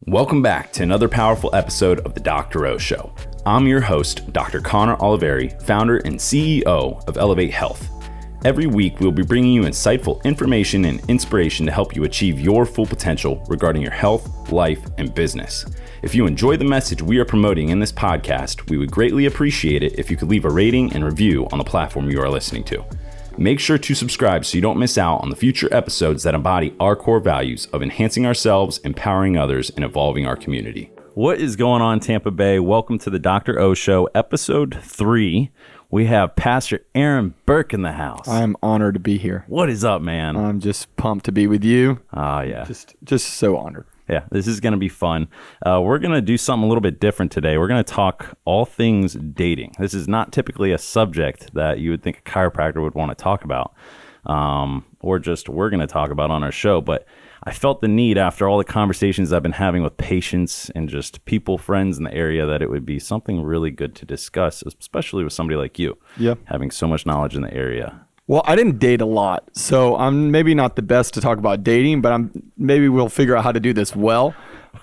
Welcome back to another powerful episode of the Dr. O Show. I'm your host, Dr. Connor Oliveri, founder and CEO of Elevate Health. Every week, we'll be bringing you insightful information and inspiration to help you achieve your full potential regarding your health, life, and business. If you enjoy the message we are promoting in this podcast, we would greatly appreciate it if you could leave a rating and review on the platform you are listening to. Make sure to subscribe so you don't miss out on the future episodes that embody our core values of enhancing ourselves, empowering others, and evolving our community. What is going on, Tampa Bay? Welcome to the Dr. O Show, episode 3. We have Pastor Aaron Burke in the house. I'm honored to be here. What is up, man? I'm just pumped to be with you. Oh, yeah. Just so honored. Yeah, this is going to be fun. We're going to do something a little bit different today. We're going to talk all things dating. This is not typically a subject that you would think a chiropractor would want to talk about, or just we're going to talk about on our show. But I felt the need after all the conversations I've been having with patients and just people, friends in the area, that it would be something really good to discuss, especially with somebody like you, having so much knowledge in the area. Well, I didn't date a lot, so I'm maybe not the best to talk about dating, but maybe we'll figure out how to do this well.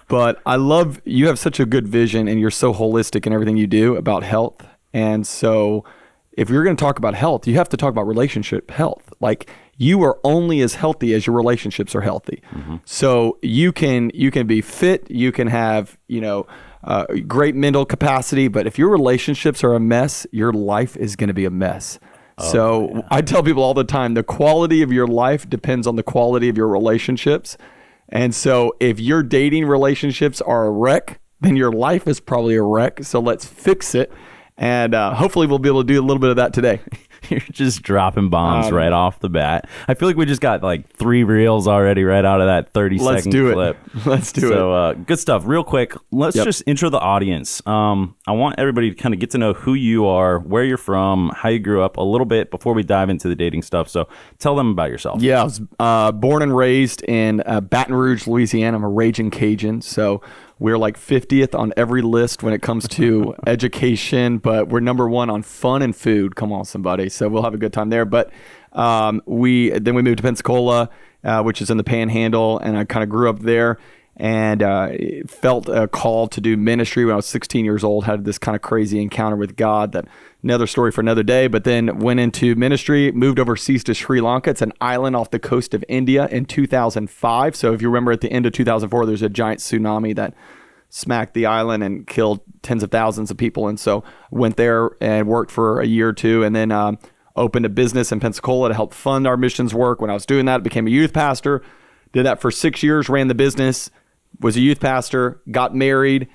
But I love, you have such a good vision and you're so holistic in everything you do about health. And so if you're going to talk about health, you have to talk about relationship health. Like, you are only as healthy as your relationships are healthy. Mm-hmm. So you can be fit, you can have, great mental capacity, but if your relationships are a mess, your life is going to be a mess. So I tell people all the time, the quality of your life depends on the quality of your relationships. And so if your dating relationships are a wreck, then your life is probably a wreck. So let's fix it. And hopefully we'll be able to do a little bit of that today. You're just dropping bombs right off the bat. I feel like we just got like 3 reels already right out of that 30-second clip. Let's do it. So good stuff. Real quick, let's just intro the audience. I want everybody to kind of get to know who you are, where you're from, how you grew up a little bit before we dive into the dating stuff. So tell them about yourself. Yeah, I was born and raised in Baton Rouge, Louisiana. I'm a raging Cajun. So we're like 50th on every list when it comes to education, but we're number 1 on fun and food. Come on, somebody. So we'll have a good time there. But we moved to Pensacola, which is in the Panhandle, and I kind of grew up there and felt a call to do ministry when I was 16 years old. Had this kind of crazy encounter with God. That another story for another day. But then went into ministry, moved overseas to Sri Lanka. It's an island off the coast of India in 2005. So if you remember, at the end of 2004, there's a giant tsunami that smacked the island and killed tens of thousands of people. And so went there and worked for a year or two, and then opened a business in Pensacola to help fund our missions work. When I was doing that, I became a youth pastor, did that for 6 years, ran the business, was a youth pastor, got married,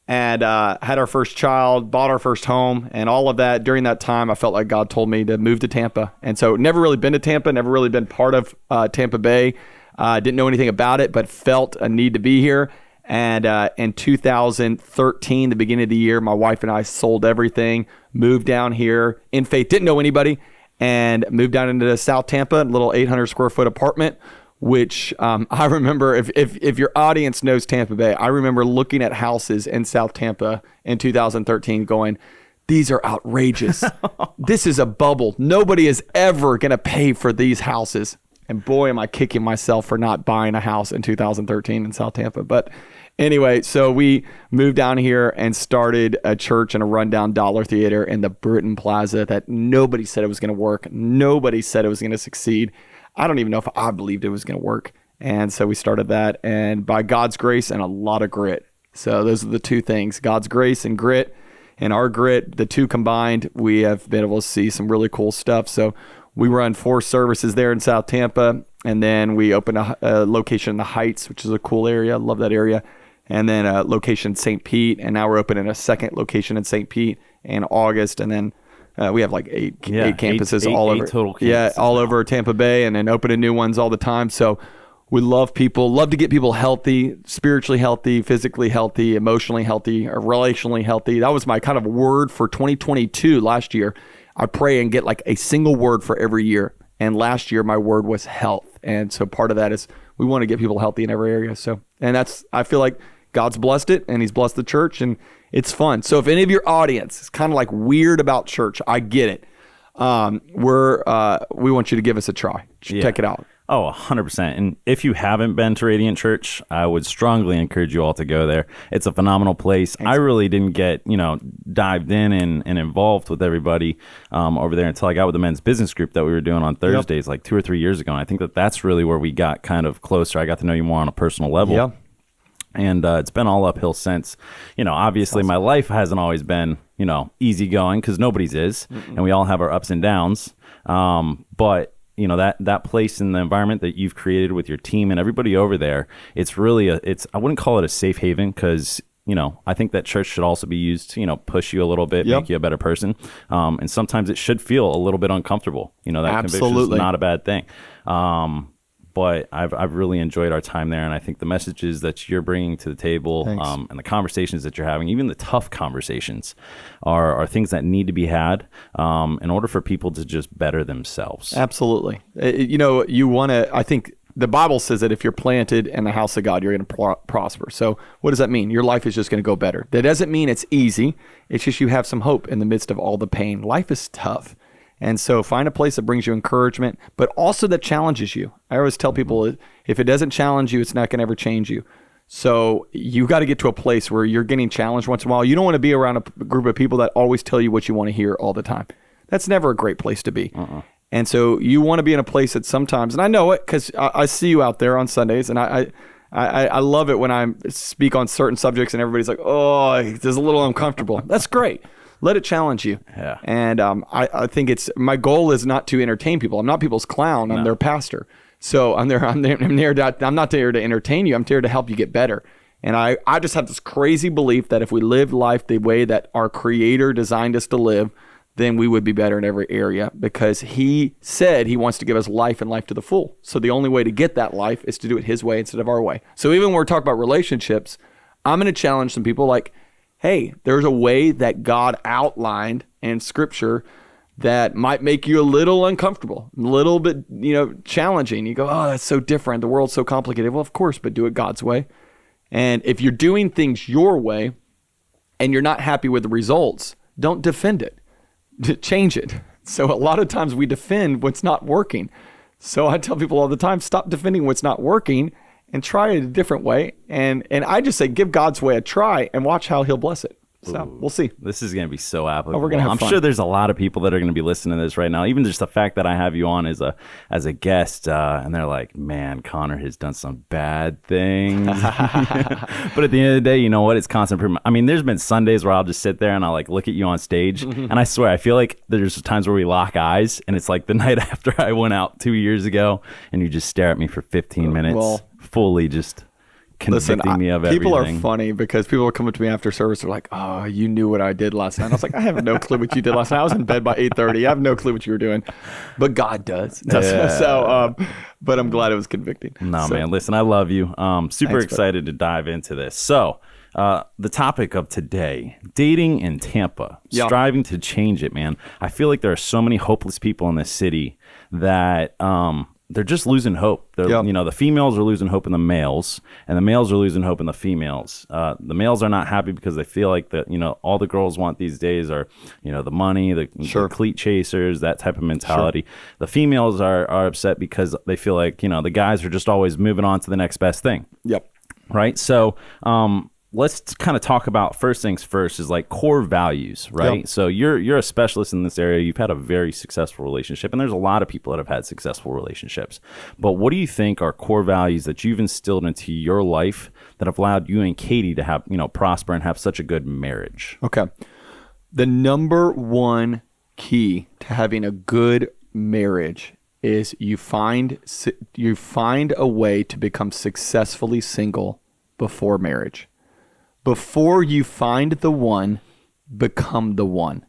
and had our first child, bought our first home, and all of that. During that time, I felt like God told me to move to Tampa. And so never really been to Tampa, never really been part of Tampa Bay. Didn't know anything about it, but felt a need to be here. And in 2013, the beginning of the year, my wife and I sold everything, moved down here in faith, didn't know anybody, and moved down into South Tampa, a little 800 square foot apartment, which I remember, if your audience knows Tampa Bay, I remember looking at houses in South Tampa in 2013 going, these are outrageous. This is a bubble. Nobody is ever going to pay for these houses. And boy, am I kicking myself for not buying a house in 2013 in South Tampa. But anyway, so we moved down here and started a church in a rundown dollar theater in the Britton Plaza that nobody said it was going to work. Nobody said it was going to succeed. I don't even know if I believed it was going to work. And so we started that, and by God's grace and a lot of grit. So those are the 2 things, God's grace and grit. And our grit, the 2 combined, we have been able to see some really cool stuff. So we run 4 services there in South Tampa, and then we opened a location in the Heights, which is a cool area. I love that area. And then a location in St. Pete, and now we're opening a second location in St. Pete in August. And then we have like 8 campuses all over. 8 total campuses. Yeah, all over Tampa Bay, and then opening new ones all the time. So we love people, love to get people healthy, spiritually healthy, physically healthy, emotionally healthy, or relationally healthy. That was my kind of word for 2022 last year. I pray and get like a single word for every year. And last year, my word was health. And so part of that is we want to get people healthy in every area. So, and that's, I feel like God's blessed it, and he's blessed the church, and it's fun. So if any of your audience is kind of like weird about church, I get it. We want you to give us a try. Check it out. Oh, 100%. And if you haven't been to Radiant Church, I would strongly encourage you all to go there. It's a phenomenal place. Thanks. I really didn't get, dived in and involved with everybody over there until I got with the men's business group that we were doing on Thursdays like 2 or 3 years ago. And I think that's really where we got kind of closer. I got to know you more on a personal level. Yeah. And it's been all uphill since. Obviously my life hasn't always been, easy going because nobody's is. And we all have our ups and downs. But that place and the environment that you've created with your team and everybody over there, it's really I wouldn't call it a safe haven because, I think that church should also be used to, push you a little bit, make you a better person. And sometimes it should feel a little bit uncomfortable. That conviction is not a bad thing. But I've really enjoyed our time there, and I think the messages that you're bringing to the table and the conversations that you're having, even the tough conversations, are things that need to be had in order for people to just better themselves. Absolutely. You want to, I think the Bible says that if you're planted in the house of God, you're going to prosper. So what does that mean? Your life is just going to go better. That doesn't mean it's easy. It's just you have some hope in the midst of all the pain. Life is tough. And so find a place that brings you encouragement, but also that challenges you. I always tell people, if it doesn't challenge you, it's not going to ever change you. So you got to get to a place where you're getting challenged once in a while. You don't want to be around a group of people that always tell you what you want to hear all the time. That's never a great place to be. And so you want to be in a place that sometimes, and I know it because I see you out there on Sundays, and I love it when I speak on certain subjects and everybody's like, oh, it's a little uncomfortable. That's great. Let it challenge you. Yeah. And I think my goal is not to entertain people. I'm not people's clown. I'm their pastor. So I'm not there to entertain you. I'm there to help you get better. And I just have this crazy belief that if we lived life the way that our Creator designed us to live, then we would be better in every area, because He said He wants to give us life and life to the full. So the only way to get that life is to do it His way instead of our way. So even when we're talking about relationships, I'm going to challenge some people like, hey, there's a way that God outlined in Scripture that might make you a little uncomfortable, a little bit, challenging. You go, oh, that's so different. The world's so complicated. Well, of course, but do it God's way. And if you're doing things your way and you're not happy with the results, don't defend it. Change it. So a lot of times we defend what's not working. So I tell people all the time, stop defending what's not working and try it a different way. And I just say, give God's way a try and watch how He'll bless it. So we'll see. This is going to be so applicable. We're gonna have fun. I'm sure there's a lot of people that are going to be listening to this right now. Even just the fact that I have you on as a guest, and they're like, man, Connor has done some bad things. But at the end of the day, you know what? It's constant improvement. I mean, there's been Sundays where I'll just sit there and I'll look at you on stage, and I swear, I feel like there's times where we lock eyes, and it's like the night after I went out 2 years ago, and you just stare at me for 15 minutes, fully just convicting me of everything. People are funny because people are coming to me after service. They're like, oh, you knew what I did last night. I was like, I have no clue what you did last night. I was in bed by 8:30. I have no clue what you were doing. But God does. Yeah. So, but I'm glad it was convicting. No, man. Listen, I love you. Super excited to dive into this. So, the topic of today, dating in Tampa, striving to change it, man. I feel like there are so many hopeless people in this city that they're just losing hope. The females are losing hope in the males, and the males are losing hope in the females. The males are not happy because they feel like that, all the girls want these days are, the money, the cleat chasers, that type of mentality. Sure. The females are upset because they feel like, the guys are just always moving on to the next best thing. Yep. Right. So, let's kind of talk about first things first is core values, right? Yep. So you're a specialist in this area. You've had a very successful relationship, and there's a lot of people that have had successful relationships. But what do you think are core values that you've instilled into your life that have allowed you and Katie to have, prosper and have such a good marriage? Okay. The number one key to having a good marriage is you find a way to become successfully single before marriage. Before you find the one, become the one.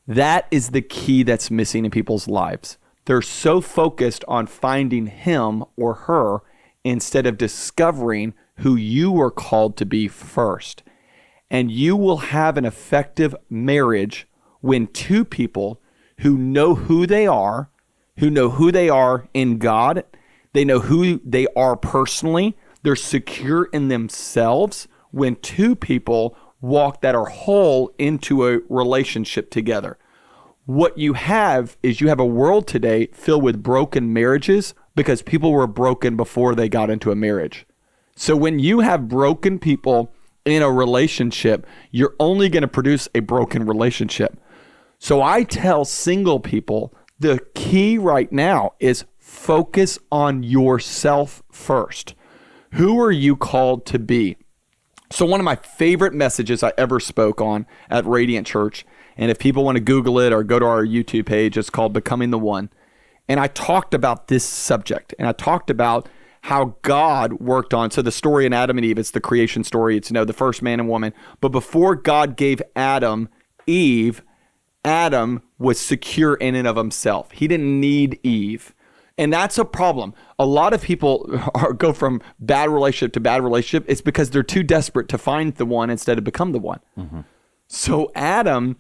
That is the key that's missing in people's lives. They're so focused on finding him or her instead of discovering who you are called to be first. And you will have an effective marriage when two people who know who they are in God, they know who they are personally, they're secure in themselves. When two people walk that are whole into a relationship together. What you have is you have a world today filled with broken marriages, because people were broken before they got into a marriage. So when you have broken people in a relationship, you're only going to produce a broken relationship. So I tell single people, the key right now is focus on yourself first. Who are you called to be? So one of my favorite messages I ever spoke on at Radiant Church, and if people want to Google it or go to our YouTube page, it's called Becoming the One. And I talked about this subject, and I talked about how God worked on, so the story in Adam and Eve, it's the creation story. It's, the first man and woman. But before God gave Adam Eve, Adam was secure in and of himself. He didn't need Eve. And that's a problem. A lot of people go from bad relationship to bad relationship. It's because they're too desperate to find the one instead of become the one. Mm-hmm. So Adam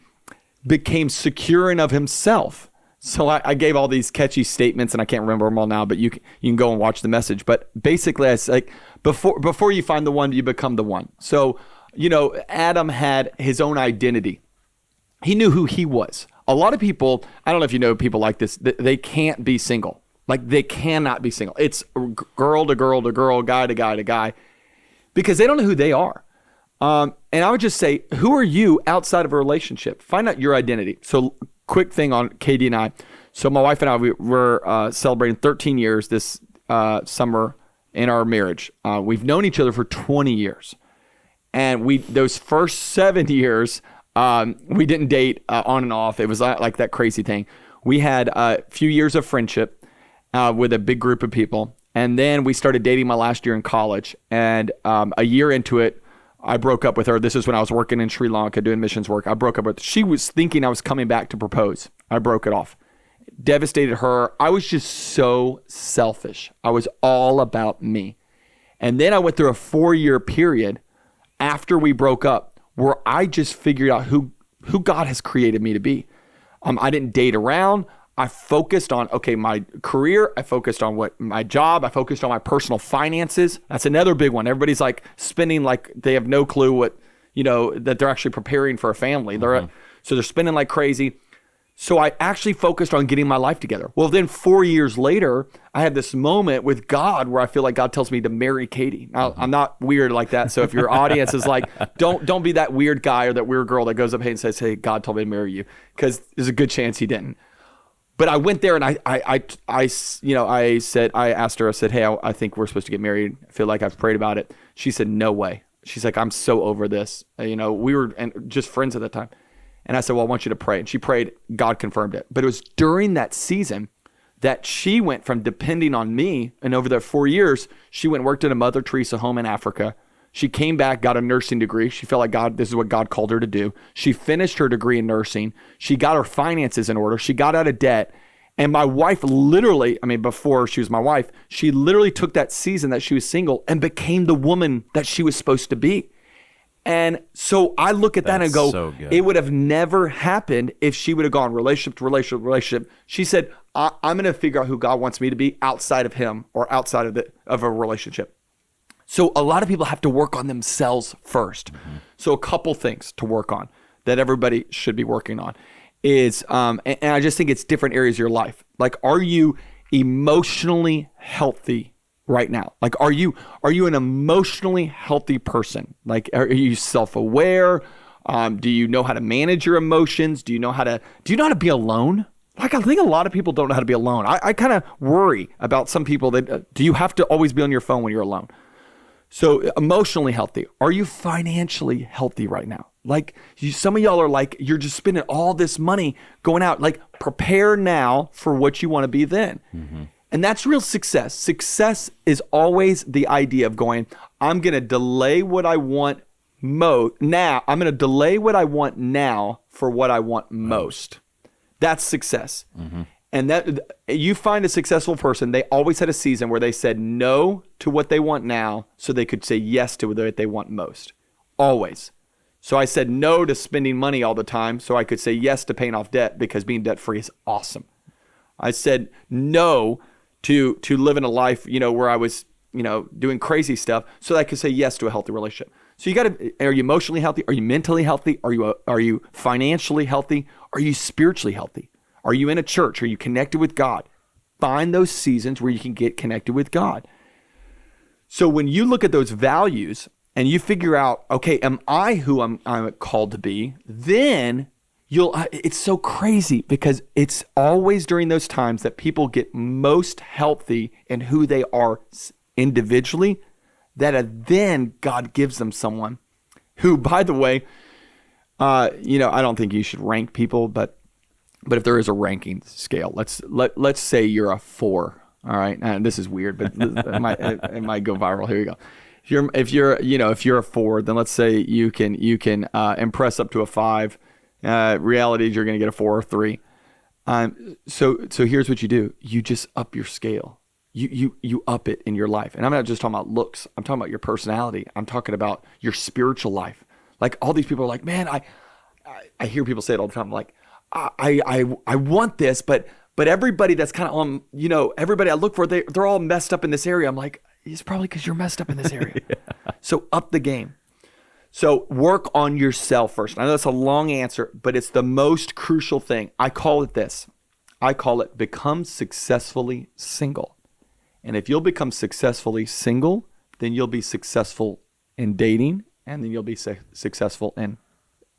became secure in of himself. So I gave all these catchy statements, and I can't remember them all now, but you can go and watch the message. But basically, I say, before you find the one, you become the one. So, Adam had his own identity. He knew who he was. A lot of people, I don't know if you know people like this, they can't be single. Like, they cannot be single. It's girl to girl to girl, guy to guy to guy, because they don't know who they are. And I would just say, who are you outside of a relationship? Find out your identity. So quick thing on Katie and I. So my wife and I, we're celebrating 13 years this summer in our marriage. We've known each other for 20 years. And those first 7 years, we didn't date on and off. It was like that crazy thing. We had a few years of friendship with a big group of people. And then we started dating my last year in college. And a year into it, I broke up with her. This is when I was working in Sri Lanka doing missions work. I broke up with her. She was thinking I was coming back to propose. I broke it off. Devastated her. I was just so selfish. I was all about me. And then I went through a 4-year period after we broke up where I just figured out who God has created me to be. I didn't date around. I focused on, my career. I focused on my job. I focused on my personal finances. That's another big one. Everybody's like spending like they have no clue what, that they're actually preparing for a family. So they're spending like crazy. So I actually focused on getting my life together. Well, then 4 years later, I had this moment with God where I feel like God tells me to marry Katie. Now, I'm not weird like that. So if your audience is like, don't be that weird guy or that weird girl that goes up and says, hey, God told me to marry you, because there's a good chance he didn't. But I went there and I asked her, I said, hey, I think we're supposed to get married. I feel like I've prayed about it. She said, no way. She's like, I'm so over this. We were just friends at the time. And I said, well, I want you to pray. And she prayed, God confirmed it. But it was during that season that she went from depending on me, and over the 4 years, she went and worked at a Mother Teresa home in Africa. She came back, got a nursing degree. She felt like this is what God called her to do. She finished her degree in nursing. She got her finances in order. She got out of debt. And my wife literally, before she was my wife, she literally took that season that she was single and became the woman that she was supposed to be. And so I look at that and go, it would have never happened if she would have gone relationship to relationship to relationship. She said, I'm going to figure out who God wants me to be outside of him or outside of a relationship. So a lot of people have to work on themselves first. Mm-hmm. So a couple things to work on that everybody should be working on is, and I just think it's different areas of your life. Like, are you emotionally healthy right now? Like, are you an emotionally healthy person? Like, are you self-aware? Do you know how to manage your emotions? Do you know how to be alone? Like, I think a lot of people don't know how to be alone. I kind of worry about some people that, do you have to always be on your phone when you're alone? So emotionally healthy. Are you financially healthy right now? Like, some of y'all are like, you're just spending all this money going out. Like, prepare now for what you want to be then. Mm-hmm. And that's real success. Success is always the idea of going, I'm going to delay what I want now. I'm going to delay what I want now for what I want most. That's success. Mm-hmm. And that you find a successful person, they always had a season where they said no to what they want now so they could say yes to what they want most. Always. So I said no to spending money all the time so I could say yes to paying off debt, because being debt free is awesome. I said no to living a life, where I was, doing crazy stuff so that I could say yes to a healthy relationship. So are you emotionally healthy? Are you mentally healthy? Are you financially healthy? Are you spiritually healthy? Are you in a church? Are you connected with God? find those seasons where you can get connected with God. So when you look at those values and you figure out, okay, am I who I'm called to be? Then it's so crazy because it's always during those times that people get most healthy in who they are individually, that then God gives them someone who, by the way, I don't think you should rank people, but if there is a ranking scale, let's say you're a 4. All right, and this is weird, but it might go viral. Here you go. If you're a 4, then let's say you can impress up to a 5. Reality is you're going to get a 4 or 3. So here's what you do: you just up your scale. You up it in your life, and I'm not just talking about looks. I'm talking about your personality. I'm talking about your spiritual life. Like all these people are like, man, I hear people say it all the time. Like, I want this, but everybody that's kind of on, everybody I look for, they're all messed up in this area. I'm like, it's probably because you're messed up in this area. Yeah. So up the game. So work on yourself first. I know that's a long answer, but it's the most crucial thing. I call it this. I call it become successfully single. And if you'll become successfully single, then you'll be successful in dating, and then you'll be successful in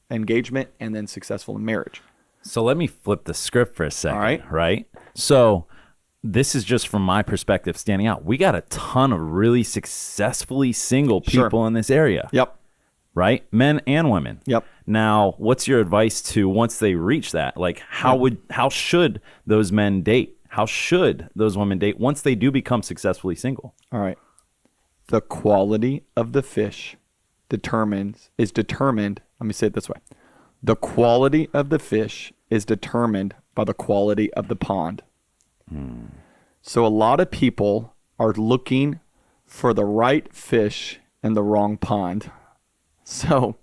engagement, and then successful in marriage. So let me flip the script for a second. All right. Right? So this is just from my perspective standing out. We got a ton of really successfully single people in this area. Yep. Right? Men and women. Yep. Now, what's your advice to once they reach that? Like, how should those men date? How should those women date once they do become successfully single? All right. The quality of the fish is determined. Let me say it this way. The quality of the fish is determined by the quality of the pond. So a lot of people are looking for the right fish in the wrong pond. So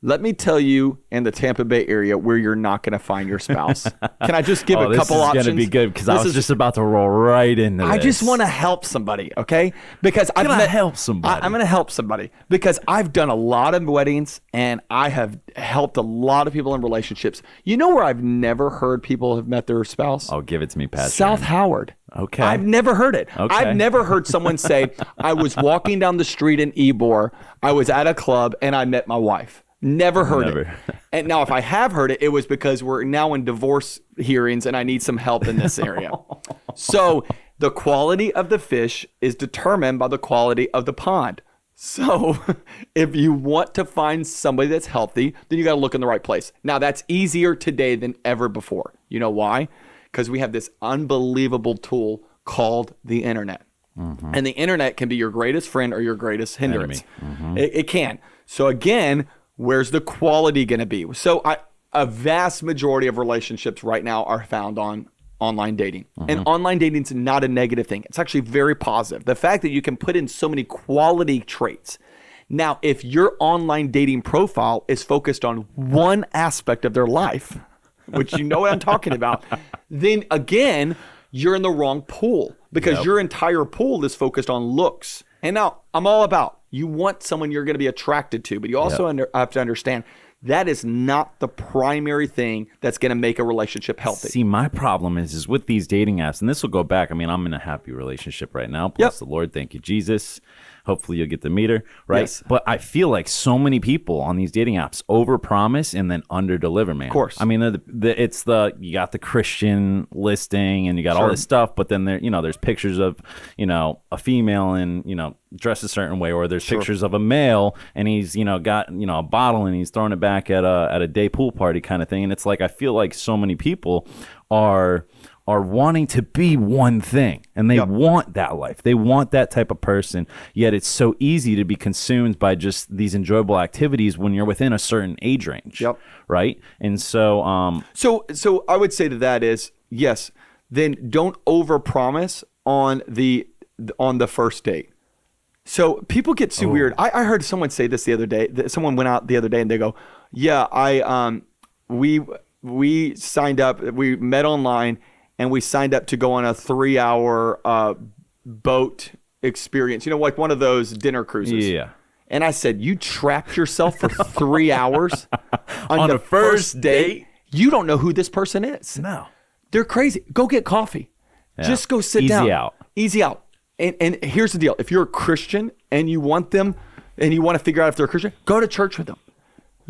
let me tell you, in the Tampa Bay area, where you're not going to find your spouse. Can I just give a couple options? This is going to be good because I was just about to roll right into this. I just want to help somebody, okay? Because I'm going to help somebody because I've done a lot of weddings and I have helped a lot of people in relationships. You know where I've never heard people have met their spouse? Oh, give it to me, Pastor. South Howard. Okay. I've never heard it. Okay. I've never heard someone say, I was walking down the street in Ybor, I was at a club, and I met my wife. Never heard it. And now if I have heard it, it was because we're now in divorce hearings and I need some help in this area. So the quality of the fish is determined by the quality of the pond. So if you want to find somebody that's healthy, then you got to look in the right place. Now that's easier today than ever before. You know why? Because we have this unbelievable tool called the internet. Mm-hmm. And the internet can be your greatest friend or your greatest hindrance. Mm-hmm. It can. So again, where's the quality going to be? So a vast majority of relationships right now are found on online dating. Mm-hmm. And online dating is not a negative thing. It's actually very positive. The fact that you can put in so many quality traits. Now, if your online dating profile is focused on one aspect of their life, which you know what I'm talking about, then again, you're in the wrong pool because your entire pool is focused on looks. And now I'm all about, you want someone you're going to be attracted to, but you also have to understand that is not the primary thing that's going to make a relationship healthy. See, my problem is with these dating apps, and this will go back. I mean, I'm in a happy relationship right now. Bless the Lord. Thank you, Jesus. Hopefully you'll get to meet her, right? Yes. But I feel like so many people on these dating apps overpromise and then underdeliver, man. Of course. I mean, you got the Christian listing and you got all this stuff, but then there's pictures of, a female and, dressed a certain way, or there's pictures of a male and he's, got, a bottle and he's throwing it back at a day pool party kind of thing. And it's like, I feel like so many people are wanting to be one thing, and they want that life. They want that type of person, yet it's so easy to be consumed by just these enjoyable activities when you're within a certain age range, right? And so... So I would say to that is, yes, then don't overpromise on the first date. So people get so weird. I heard someone say this the other day. Someone went out the other day and they go, we signed up, we met online, and we signed up to go on a 3-hour boat experience, like one of those dinner cruises. Yeah. And I said, you trapped yourself for 3 hours on the first date? You don't know who this person is. No. They're crazy. Go get coffee. Just go sit down. Easy out. And here's the deal. If you're a Christian and you want them and you want to figure out if they're a Christian, go to church with them.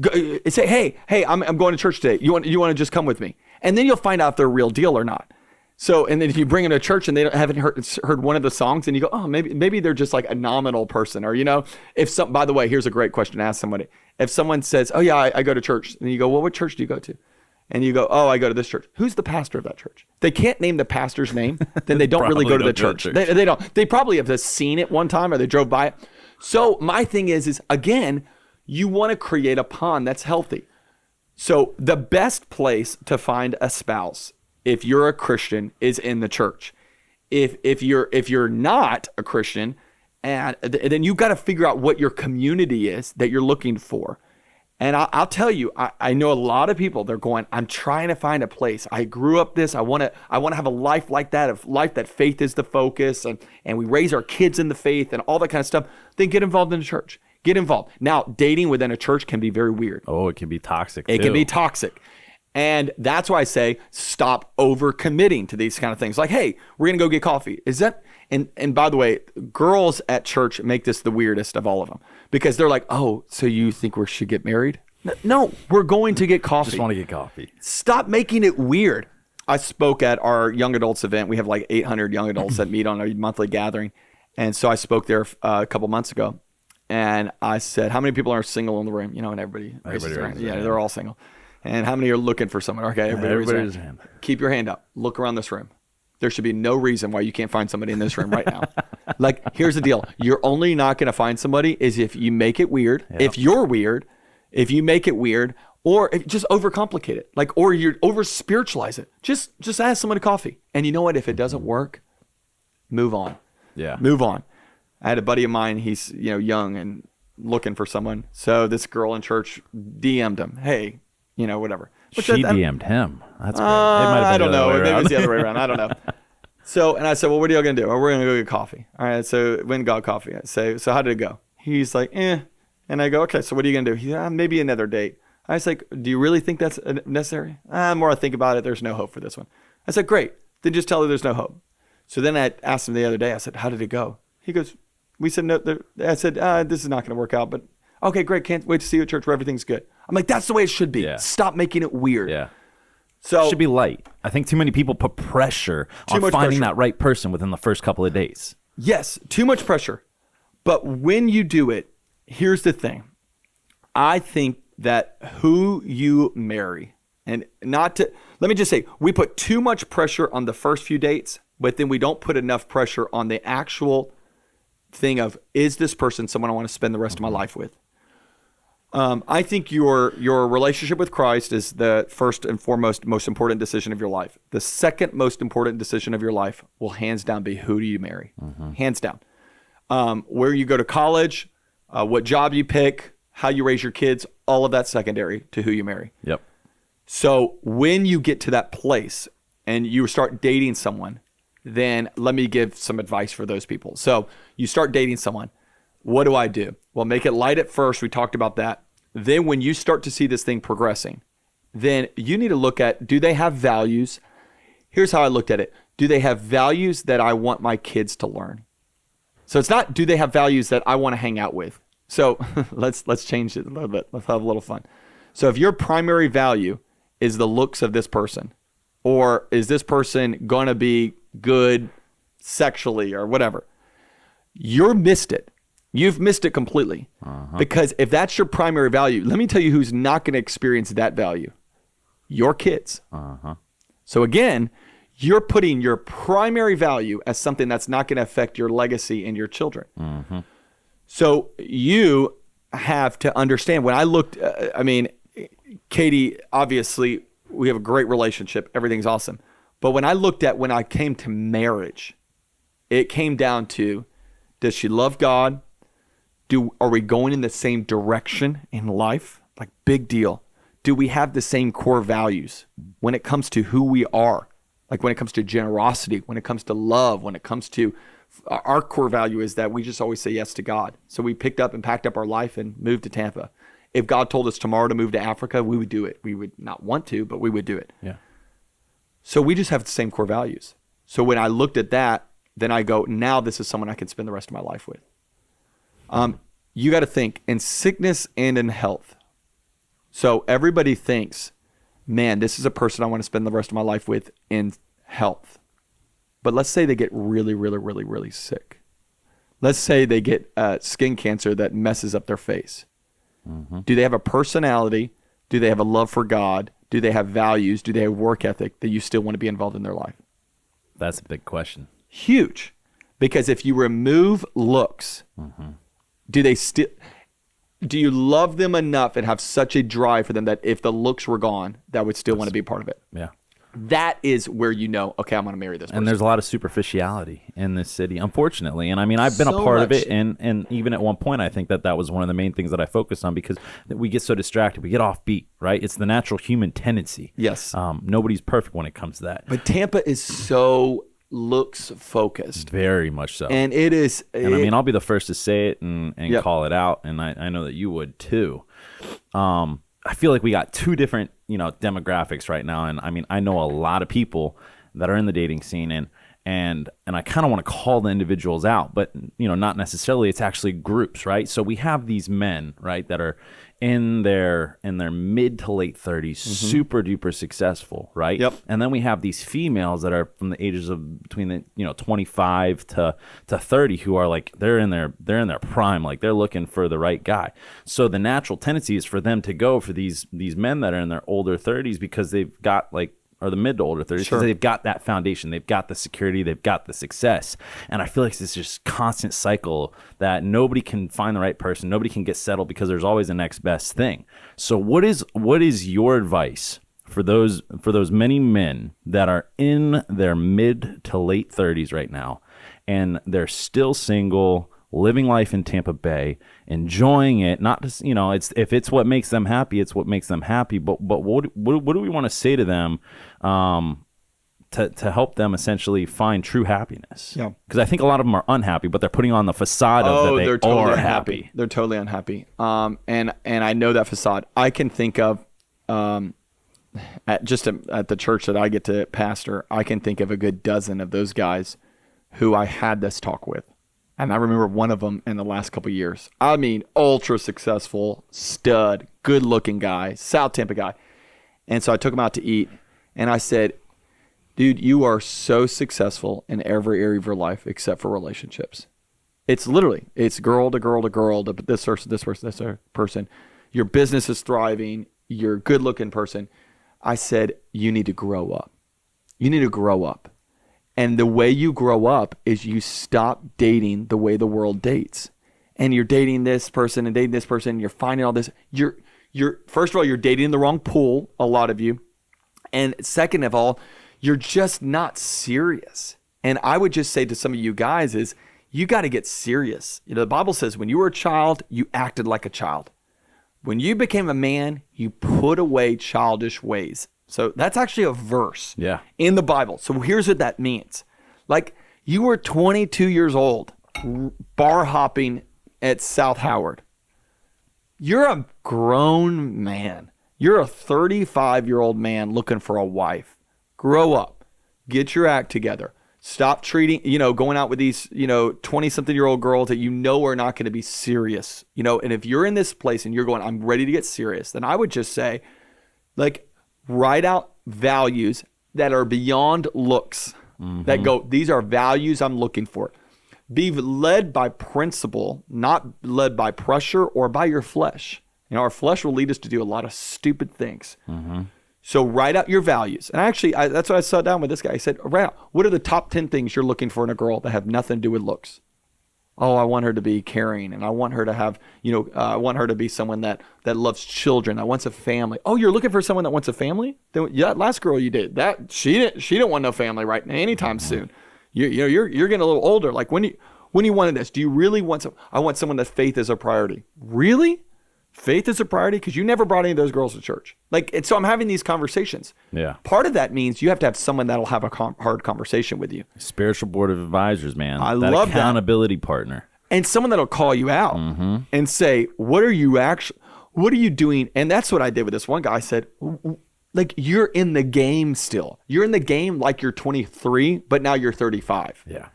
Go, say, hey, I'm going to church today. You want to just come with me? And then you'll find out if they're a real deal or not. So, and then if you bring them to church and they haven't heard one of the songs, and you go, oh, maybe they're just like a nominal person, or by the way, here's a great question to ask somebody. If someone says, oh yeah, I go to church, and you go, well, what church do you go to? And you go, oh, I go to this church. Who's the pastor of that church? They can't name the pastor's name, then they don't really go to the church. They don't. They probably have just seen it one time or they drove by it. So my thing is again, you want to create a pond that's healthy. So the best place to find a spouse, if you're a Christian, is in the church. If you're not a Christian, and then you've got to figure out what your community is that you're looking for. And I'll tell you, I know a lot of people, they're going, I'm trying to find a place. I grew up this. I want to have a life like that, of life that faith is the focus, and we raise our kids in the faith and all that kind of stuff. Then get involved in the church. Get involved. Now, dating within a church can be very weird. Oh, it can be toxic. It can be toxic. And that's why I say stop overcommitting to these kind of things. Like, hey, we're going to go get coffee. Is that, and by the way, girls at church make this the weirdest of all of them, because they're like, oh, so you think we should get married? No, we're going to get coffee. Just want to get coffee. Stop making it weird. I spoke at our young adults event. We have like 800 young adults that meet on our monthly gathering. And so I spoke there a couple months ago. And I said, how many people are single in the room? And everybody raises their hand. Yeah, they're all single. And how many are looking for someone? Okay, everybody raises their hand. Keep your hand up. Look around this room. There should be no reason why you can't find somebody in this room right now. Like, here's the deal. You're only not going to find somebody is if you make it weird. Yep. If you're weird, if you make it weird, or if just overcomplicate it. Like, or you're over spiritualize it. Just ask someone to coffee. And you know what? If it doesn't work, move on. Yeah. Move on. I had a buddy of mine, he's young and looking for someone. So this girl in church DM'd him, hey, whatever. But she DM'd him. That's great. I don't know. Maybe it's the other way around. I don't know. So, and I said, well, what are y'all going to do? Oh, we're going to go get coffee. All right. So went and got coffee. I say, so how did it go? He's like, And I go, okay, so what are you going to do? He's maybe another date. I was like, do you really think that's necessary? The more I think about it, there's no hope for this one. I said, great. Then just tell her there's no hope. So then I asked him the other day, I said, how did it go? He goes, we said, no. I said, this is not going to work out, but okay, great. Can't wait to see you at church where everything's good. I'm like, that's the way it should be. Yeah. Stop making it weird. Yeah. So it should be light. I think too many people put pressure on finding that right person within the first couple of days. Yes, too much pressure. But when you do it, here's the thing. I think that who you marry, and let me just say, we put too much pressure on the first few dates, but then we don't put enough pressure on the actual thing of, is this person someone I want to spend the rest of my life with? I think your relationship with Christ is the first and foremost most important decision of your life. The second most important decision of your life will hands down be, who do you marry? Mm-hmm. Hands down. Where you go to college, what job you pick, how you raise your kids, all of that's secondary to who you marry. Yep. So when you get to that place and you start dating someone, then let me give some advice for those people. So you start dating someone. What do I do? Well, make it light at first. We talked about that. Then when you start to see this thing progressing, then you need to look at, do they have values? Here's how I looked at it. Do they have values that I want my kids to learn? So it's not, do they have values that I want to hang out with? So let's change it a little bit. Let's have a little fun. So if your primary value is the looks of this person, or is this person going to be good sexually or whatever, you've missed it. You've missed it completely. Uh-huh. Because if that's your primary value, let me tell you who's not going to experience that value. Your kids. Uh-huh. So again, you're putting your primary value as something that's not going to affect your legacy and your children. Mm-hmm. So you have to understand, when I looked, Katie, obviously we have a great relationship. Everything's awesome. But when I came to marriage, it came down to, does she love God? Are we going in the same direction in life? Like, big deal. Do we have the same core values when it comes to who we are? Like when it comes to generosity, when it comes to love, when it comes to our core value is that we just always say yes to God. So we picked up and packed up our life and moved to Tampa. If God told us tomorrow to move to Africa, we would do it. We would not want to, but we would do it. Yeah. So we just have the same core values. So when I looked at that, then I go, now this is someone I can spend the rest of my life with. You got to think in sickness and in health. So everybody thinks, man, this is a person I want to spend the rest of my life with in health. But let's say they get really, really, really, really sick. Let's say they get skin cancer that messes up their face. Mm-hmm. Do they have a personality? Do they have a love for God? Do they have values? Do they have work ethic that you still want to be involved in their life? That's a big question. Huge. Because if you remove looks, do you love them enough and have such a drive for them that if the looks were gone, that would still want to be a part of it? Yeah. That is where you know, okay, I'm going to marry this person. And there's a lot of superficiality in this city, unfortunately. And I mean, I've been a part of it. And even at one point, I think that was one of the main things that I focused on because we get so distracted. We get off beat, right? It's the natural human tendency. Yes. Nobody's perfect when it comes to that. But Tampa is so looks focused. Very much so. And it is. And I mean, I'll be the first to say it and call it out. And I know that you would too. I feel like we got two different, demographics right now. And I mean, I know a lot of people that are in the dating scene and I kind of want to call the individuals out, but not necessarily. It's actually groups, right? So we have these men, right, that are in their mid to late 30s, super duper successful, right? Yep. And then we have these females that are from the ages of between the 25 to 30 who are like they're in their prime, like they're looking for the right guy. So the natural tendency is for them to go for these men that are in their older 30s because they've got or the mid to older 30s, because they've got that foundation, they've got the security, they've got the success. And I feel like it's just constant cycle that nobody can find the right person, nobody can get settled because there's always the next best thing. So what is your advice for those many men that are in their mid to late 30s right now and they're still single, living life in Tampa Bay, enjoying it, not just, if it's what makes them happy, it's what makes them happy. But what do we want to say to them to help them essentially find true happiness? Yeah. Because I think a lot of them are unhappy, but they're putting on the facade of that they're totally happy. They're totally unhappy. And I know that facade. I can think of at the church that I get to pastor, I can think of a good dozen of those guys who I had this talk with. And I remember one of them in the last couple of years. I mean, ultra successful, stud, good looking guy, South Tampa guy. And so I took him out to eat and I said, dude, you are so successful in every area of your life except for relationships. It's girl to girl to girl to this person. Your business is thriving. You're a good looking person. I said, you need to grow up. You need to grow up. And the way you grow up is you stop dating the way the world dates. And you're dating this person and dating this person. And you're finding all this. You're first of all, you're dating in the wrong pool, a lot of you. And second of all, you're just not serious. And I would just say to some of you guys is you got to get serious. The Bible says when you were a child, you acted like a child. When you became a man, you put away childish ways. So that's actually a verse in the Bible. So here's what that means. Like you were 22 years old, bar hopping at South Howard. You're a grown man. You're a 35-year-old man looking for a wife. Grow up. Get your act together. Stop treating, going out with these, 20-something-year-old girls that are not going to be serious. And if you're in this place and you're going, I'm ready to get serious, then I would just say, write out values that are beyond looks, that go, these are values I'm looking for. Be led by principle, not led by pressure or by your flesh. Our flesh will lead us to do a lot of stupid things. So write out your values. And actually, that's what I sat down with this guy. I said, write out, what are the top 10 things you're looking for in a girl that have nothing to do with looks? Oh, I want her to be caring, and I want her to have, I want her to be someone that loves children, that wants a family. Oh, you're looking for someone that wants a family? Then, last girl you did that, she didn't want no family right now anytime soon. You're getting a little older. Like when you wanted this, do you really want I want someone that faith is a priority. Really? Faith is a priority? Because you never brought any of those girls to church. And so I'm having these conversations. Yeah. Part of that means you have to have someone that'll have a hard conversation with you. Spiritual board of advisors, man. I love that. Accountability partner. And someone that'll call you out and say, what are you doing? And that's what I did with this one guy. I said, like you're in the game still. You're in the game like you're 23, but now you're 35. Yeah.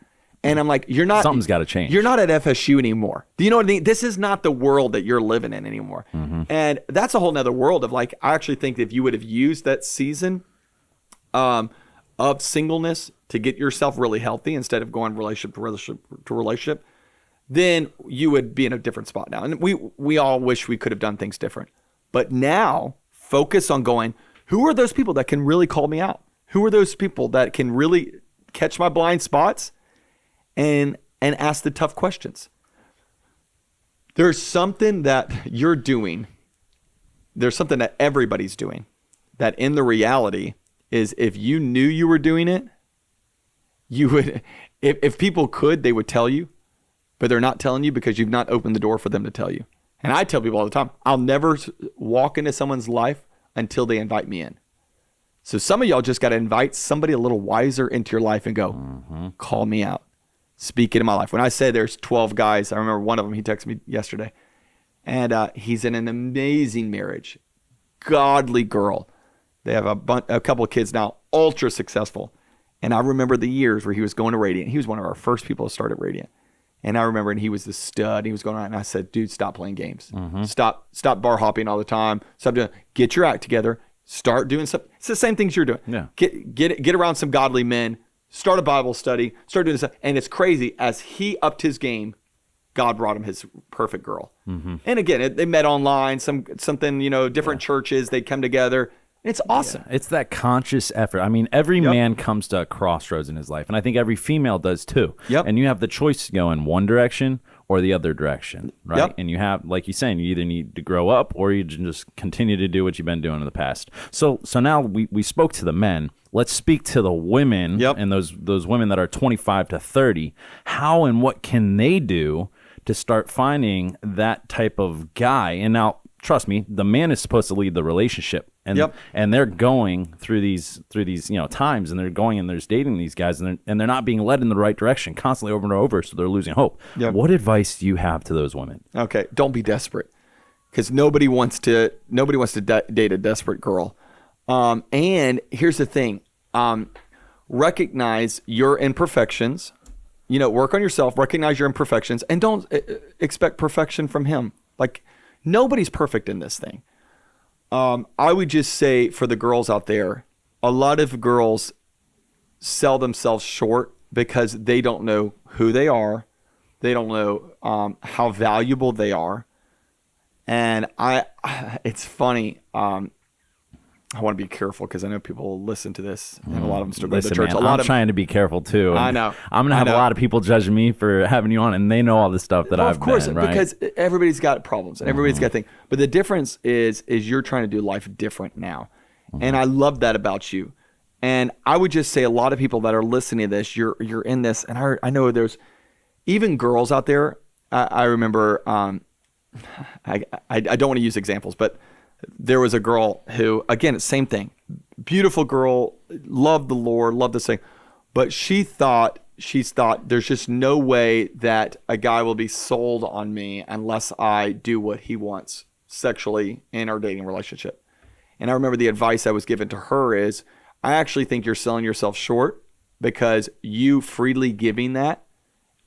And I'm like, you're not. Something's got to change. You're not at FSU anymore. Do you know what I mean? This is not the world that you're living in anymore. And that's a whole nother world of like, I actually think that if you would have used that season of singleness to get yourself really healthy instead of going relationship to relationship, then you would be in a different spot now. And we all wish we could have done things different. But now focus on going, who are those people that can really call me out? Who are those people that can really catch my blind spots and ask the tough questions? There's something that you're doing. There's something that everybody's doing that in the reality is if you knew you were doing it, you would, if people could, they would tell you, but they're not telling you because you've not opened the door for them to tell you. And I tell people all the time, I'll never walk into someone's life until they invite me in. So some of y'all just got to invite somebody a little wiser into your life and go, call me out. Speak into my life. When I say there's 12 guys, I remember one of them, he texted me yesterday, and he's in an amazing marriage, godly girl. They have a couple of kids now, ultra successful. And I remember the years where he was going to Radiant. He was one of our first people to start at Radiant. And I remember, and he was the stud. He was going on, and I said, dude, stop playing games. Stop bar hopping all the time. Stop doing. Get your act together. Start doing something. It's the same things you're doing. Yeah. Get around some godly men. Start a Bible study. Start doing this. And it's crazy. As he upped his game, God brought him his perfect girl. And again, they met online. Something different churches. They come together. It's awesome. Yeah, it's that conscious effort. I mean, every man comes to a crossroads in his life, and I think every female does too. And you have the choice to go in one direction or the other direction, right? And you have, like you're saying, you either need to grow up or you just continue to do what you've been doing in the past. So now we spoke to the men. Let's speak to the women and those women that are 25 to 30. How and what can they do to start finding that type of guy? And now, trust me, the man is supposed to lead the relationship. And they're going through these times, and they're going and they're dating these guys, and they're not being led in the right direction constantly over and over, so they're losing hope. What advice do you have to those women? Okay, don't be desperate, because nobody wants to date a desperate girl. And here's the thing: recognize your imperfections. Work on yourself. Recognize your imperfections, and don't expect perfection from him. Like, nobody's perfect in this thing. I would just say for the girls out there, a lot of girls sell themselves short because they don't know who they are. They don't know how valuable they are. And it's funny. I want to be careful because I know people will listen to this, and a lot of them still go to church. Man, I'm trying to be careful too. I know. I'm going to have a lot of people judging me for having you on, and they know all the stuff that I've been, right? Because everybody's got problems and everybody's got things. But the difference is you're trying to do life different now. And I love that about you. And I would just say a lot of people that are listening to this, you're in this, and I know there's even girls out there. I remember, I don't want to use examples, but there was a girl who, again, it's same thing. Beautiful girl, loved the Lord, loved this thing. But she's thought there's just no way that a guy will be sold on me unless I do what he wants sexually in our dating relationship. And I remember the advice I was given to her is, I actually think you're selling yourself short, because you freely giving that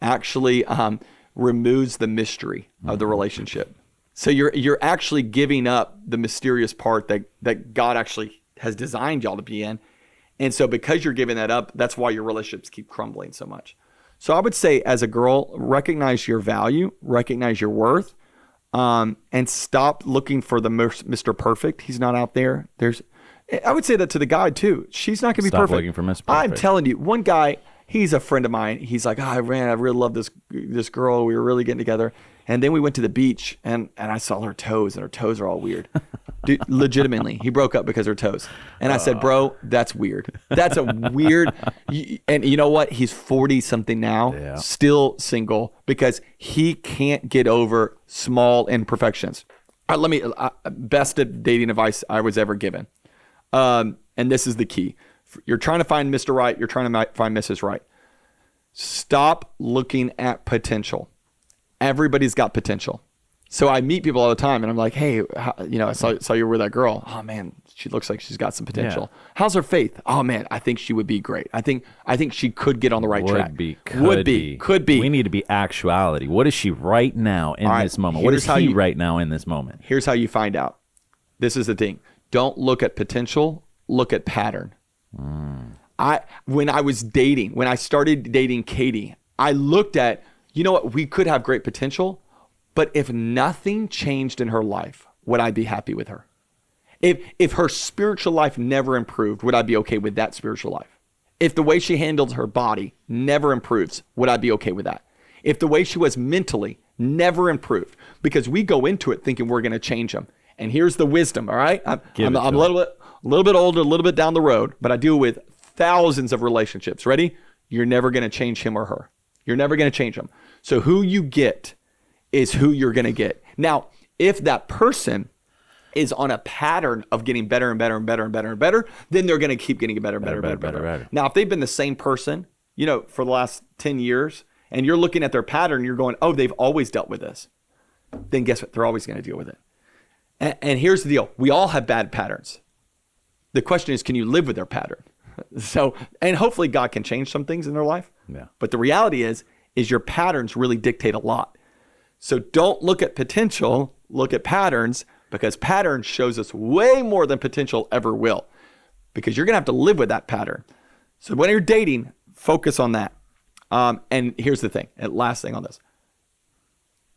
actually removes the mystery of the relationship. So you're actually giving up the mysterious part that God actually has designed y'all to be in. And so because you're giving that up, that's why your relationships keep crumbling so much. So I would say, as a girl, recognize your value, recognize your worth, and stop looking for the Mr. Perfect. He's not out there. I would say that to the guy too. She's not going to be perfect. Stop looking for Mr. Perfect. I'm telling you, one guy, he's a friend of mine. He's like, I really love this girl. We were really getting together. And then we went to the beach, and I saw her toes, and her toes are all weird. Dude, legitimately, he broke up because of her toes. And I said, bro, that's weird. That's a weird. And you know what? He's 40-something now, still single, because he can't get over small imperfections. Best dating advice I was ever given. And this is the key. You're trying to find Mr. Right. You're trying to find Mrs. Right. Stop looking at potential. Everybody's got potential. So I meet people all the time, and I'm like, hey, I saw you were with that girl. Oh man, She looks like she's got some potential. How's her faith? Oh man, I think she would be great. I think she could get on the right track. Could be. We need to be actuality. What is she right now in this moment? What is he right now in this moment? Here's how you find out. This is the thing. Don't look at potential, look at pattern. When I started dating Katie, I looked at, you know what, we could have great potential, but if nothing changed in her life, would I be happy with her? If her spiritual life never improved, would I be okay with that spiritual life? If the way she handles her body never improves, would I be okay with that? If the way she was mentally never improved, because we go into it thinking we're going to change them. And here's the wisdom, all right? I'm a little bit older, a little bit down the road, but I deal with thousands of relationships. Ready? You're never going to change him or her. You're never going to change them. So who you get is who you're going to get. Now, if that person is on a pattern of getting better and better and better and better and better, then they're going to keep getting better and better. Now, if they've been the same person, for the last 10 years, and you're looking at their pattern, you're going, oh, they've always dealt with this. Then guess what? They're always going to deal with it. And here's the deal. We all have bad patterns. The question is, can you live with their pattern? So, and hopefully God can change some things in their life. Yeah. But the reality is your patterns really dictate a lot. So don't look at potential, look at patterns, because pattern shows us way more than potential ever will, because you're going to have to live with that pattern. So when you're dating, focus on that. And here's the thing, and last thing on this.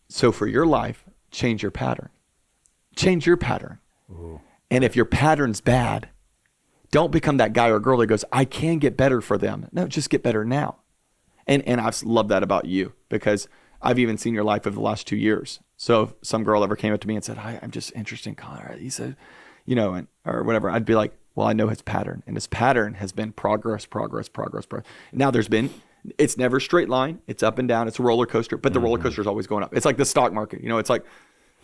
So for your life, change your pattern. Change your pattern. Ooh. And if your pattern's bad, don't become that guy or girl that goes, I can get better for them. No, just get better now. And I've loved that about you, because I've even seen your life over the last 2 years. So if some girl ever came up to me and said, hi, I'm just interested in Connor. He said, or whatever. I'd be like, well, I know his pattern. And his pattern has been progress. Now it's never a straight line. It's up and down. It's a roller coaster, but the roller coaster is always going up. It's like the stock market. It's like,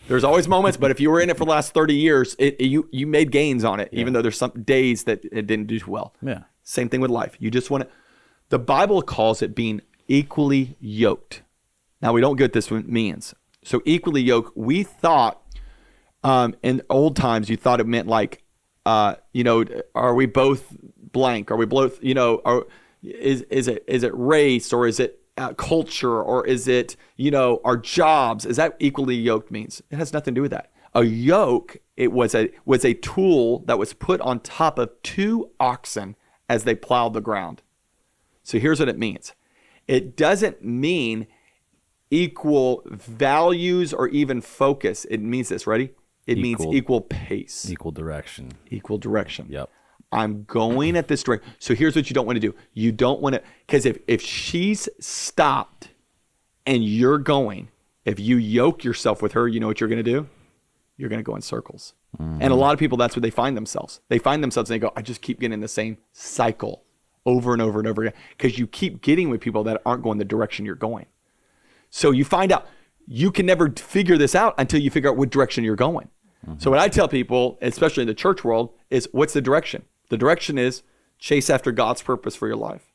there's always moments, but if you were in it for the last 30 years, you made gains on it, even though there's some days that it didn't do well. Yeah. Same thing with life. You just want to, the Bible calls it being equally yoked. Now, we don't get what this means. So equally yoked, we thought, in old times, you thought it meant like, are we both blank? Are we both, is it race, or is it culture, or is it, our jobs? Is that equally yoked means? It has nothing to do with that. A yoke, it was a tool that was put on top of 2 oxen as they plowed the ground. So here's what it means. It doesn't mean equal values or even focus. It means this, ready? It means equal pace. Equal direction. Equal direction. Yep. I'm going at this direction. So here's what you don't want to do. You don't want to, because if she's stopped and you're going, if you yoke yourself with her, you know what you're going to do? You're going to go in circles. And a lot of people, that's where they find themselves. They find themselves and they go, I just keep getting in the same cycle over and over and over again, because you keep getting with people that aren't going the direction you're going. So you find out, you can never figure this out until you figure out what direction you're going. So what I tell people, especially in the church world, is what's the direction? The direction is chase after God's purpose for your life.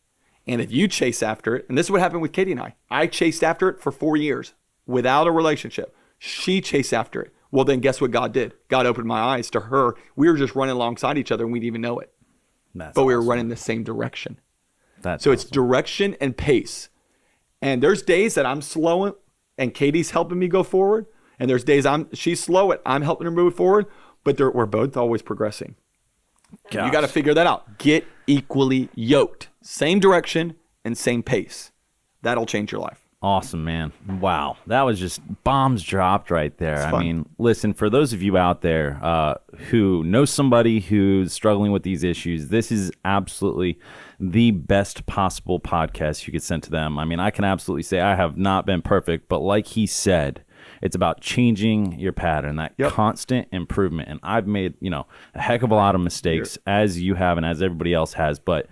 And if you chase after it, and this is what happened with Katie and I chased after it for 4 years without a relationship. She chased after it. Well, then guess what God did? God opened my eyes to her. We were just running alongside each other and we didn't even know it. But we were running the same direction. So it's direction and pace. And there's days that I'm slowing and Katie's helping me go forward. And there's days she's slow and I'm helping her move forward. But we're both always progressing. You got to figure that out. Get equally yoked. Same direction and same pace. That'll change your life. Awesome, man. Wow. That was just bombs dropped right there. I mean, listen, for those of you out there who know somebody who's struggling with these issues, this is absolutely the best possible podcast you could send to them. I mean, I can absolutely say I have not been perfect, but like he said, it's about changing your pattern, that constant improvement. And I've made, a heck of a lot of mistakes, as you have and as everybody else has, but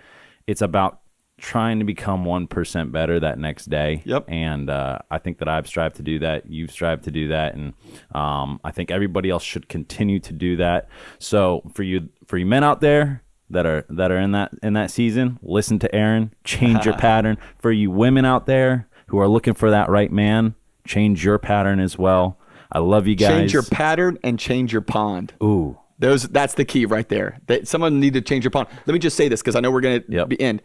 it's about trying to become 1% better that next day. And I think that I've strived to do that. You've strived to do that. And I think everybody else should continue to do that. So for you men out there that are in that season, listen to Aaron, change your pattern. For you women out there who are looking for that right man, change your pattern as well. I love you guys. Change your pattern and change your pond. Ooh. That's the key right there. That someone need to change your pond. Let me just say this because I know we're going to be end.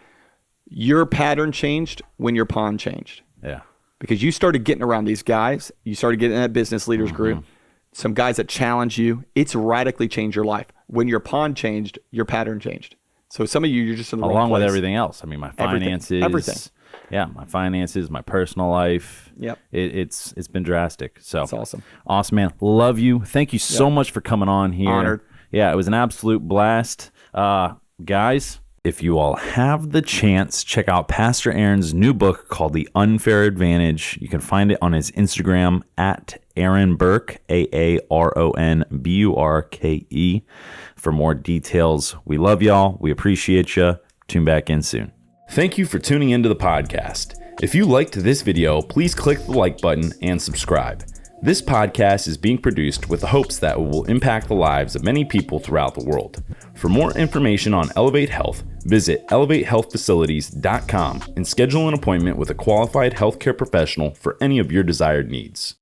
Your pattern changed when your pond changed. Yeah. Because you started getting around these guys. You started getting in that business leaders group. Some guys that challenge you. It's radically changed your life. When your pond changed, your pattern changed. So some of you're just in the wrong along place. with everything else. I mean, my finances, everything. Yeah, my finances, my personal life. Yep. It's been drastic. So that's awesome. Awesome, man. Love you. Thank you so much for coming on here. Honored. Yeah, it was an absolute blast. Guys, if you all have the chance, check out Pastor Aaron's new book called The Unfair Advantage. You can find it on his Instagram at Aaron Burke, AARONBURKE. For more details, we love y'all. We appreciate you. Tune back in soon. Thank you for tuning into the podcast. If you liked this video, please click the like button and subscribe. This podcast is being produced with the hopes that it will impact the lives of many people throughout the world. For more information on Elevate Health, visit elevatehealthfacilities.com and schedule an appointment with a qualified healthcare professional for any of your desired needs.